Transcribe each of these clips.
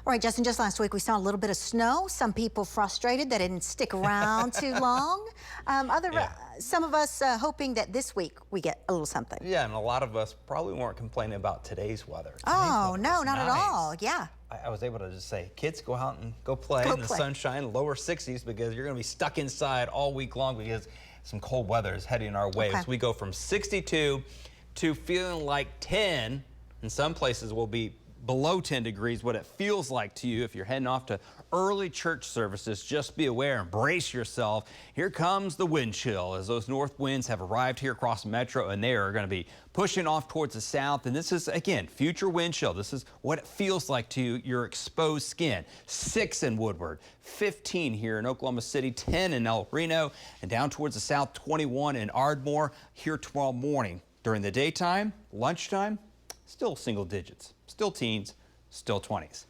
All right, Justin, just last week we saw a little bit of snow. Some people frustrated that it didn't stick around too long. Some of us hoping that this week we get a little something. Yeah, and a lot of us probably weren't complaining about today's weather. Oh, no, not at all. Yeah. I was able to just say, kids, go out and go play in the sunshine, lower 60s, because you're going to be stuck inside all week long because some cold weather is heading our way. So we go from 62 to feeling like 10. In some places will be below 10 degrees, what it feels like to you if you're heading off to early church services. Just be aware and brace yourself. Here comes the wind chill as those north winds have arrived here across the metro, and they are going to be pushing off towards the south. And this is, again, future wind chill. This is what it feels like to your exposed skin. 6 in Woodward, 15 here in Oklahoma City, 10 in El Reno, and down towards the south, 21 in Ardmore here tomorrow morning. During the daytime, lunchtime, still single digits, still teens, still 20s.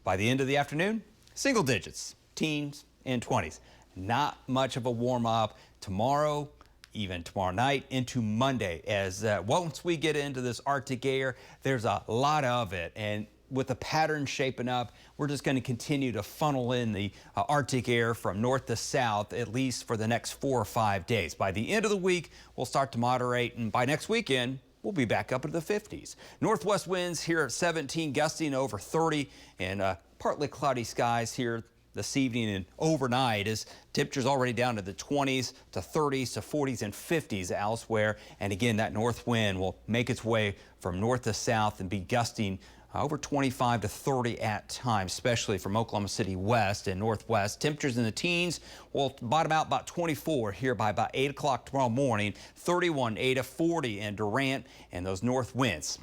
By the end of the afternoon, single digits, teens and 20s. Not much of a warm up tomorrow, even tomorrow night into Monday, as once we get into this Arctic air, there's a lot of it. And with the pattern shaping up, we're just going to continue to funnel in the Arctic air from north to south, at least for the next 4 or 5 days. By the end of the week, we'll start to moderate, and by next weekend, we'll be back up into the 50s. Northwest winds here at 17, gusting over 30, and partly cloudy skies here this evening and overnight as temperatures already down to the 20s to 30s to 40s and 50s elsewhere. And again, that north wind will make its way from north to south and be gusting over 25 to 30 at times, especially from Oklahoma City west and northwest. Temperatures in the teens will bottom out about 24 here by about 8 o'clock tomorrow morning. 31 Ada, 40 in Durant, and those north winds.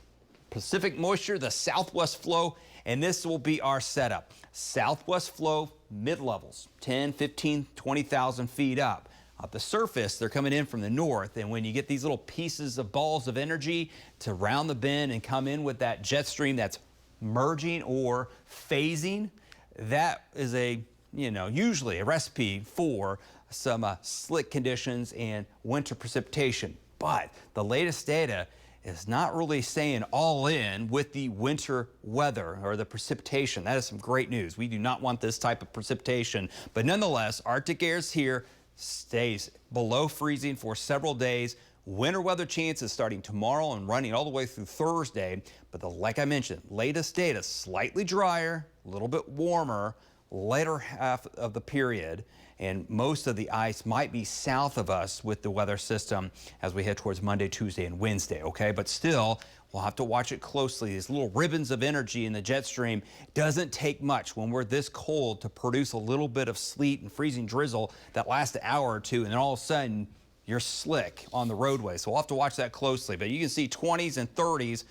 Pacific moisture, the southwest flow, and this will be our setup. Southwest flow, mid-levels, 10, 15, 20,000 feet up. At the surface, they're coming in from the north, and when you get these little pieces of balls of energy to round the bend and come in with that jet stream that's merging or phasing, that is usually a recipe for some slick conditions and winter precipitation. But the latest data is not really saying all in with the winter weather or the precipitation. That is some great news. We do not want this type of precipitation, but nonetheless, Arctic air is here, stays below freezing for several days. Winter weather chances starting tomorrow and running all the way through Thursday. But like I mentioned, latest data, slightly drier, a little bit warmer, later half of the period, and most of the ice might be south of us with the weather system as we head towards Monday, Tuesday, and Wednesday, okay? But still, we'll have to watch it closely. These little ribbons of energy in the jet stream doesn't take much when we're this cold to produce a little bit of sleet and freezing drizzle that lasts an hour or two, and then all of a sudden, you're slick on the roadway. So we'll have to watch that closely. But you can see 20s and 30s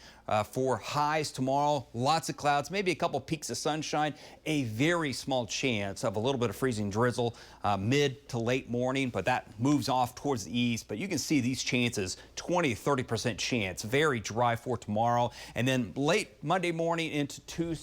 for highs tomorrow. Lots of clouds, maybe a couple peaks of sunshine. A very small chance of a little bit of freezing drizzle mid to late morning, but that moves off towards the east. But you can see these chances, 20, 30% chance. Very dry for tomorrow. And then late Monday morning into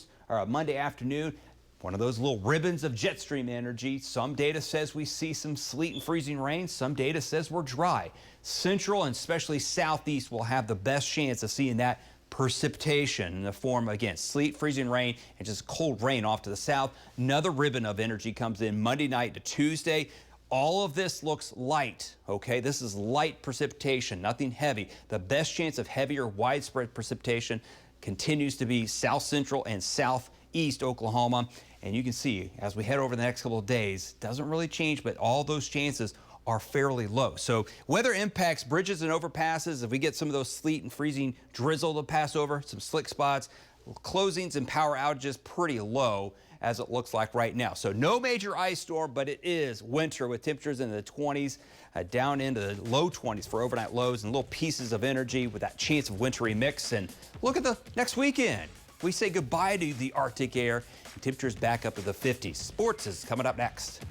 Monday afternoon, one of those little ribbons of jet stream energy. Some data says we see some sleet and freezing rain. Some data says we're dry. Central and especially southeast will have the best chance of seeing that precipitation in the form, again, sleet, freezing rain, and just cold rain off to the south. Another ribbon of energy comes in Monday night to Tuesday. All of this looks light, okay? This is light precipitation, nothing heavy. The best chance of heavier widespread precipitation continues to be south central and southeast Oklahoma. And you can see as we head over the next couple of days, doesn't really change, but all those chances are fairly low. So weather impacts bridges and overpasses. If we get some of those sleet and freezing drizzle to pass over, some slick spots, closings and power outages pretty low as it looks like right now. So no major ice storm, but it is winter with temperatures in the 20s down into the low 20s for overnight lows and little pieces of energy with that chance of wintry mix. And look at the next weekend. We say goodbye to the Arctic air. Temperatures back up to the 50s. Sports is coming up next.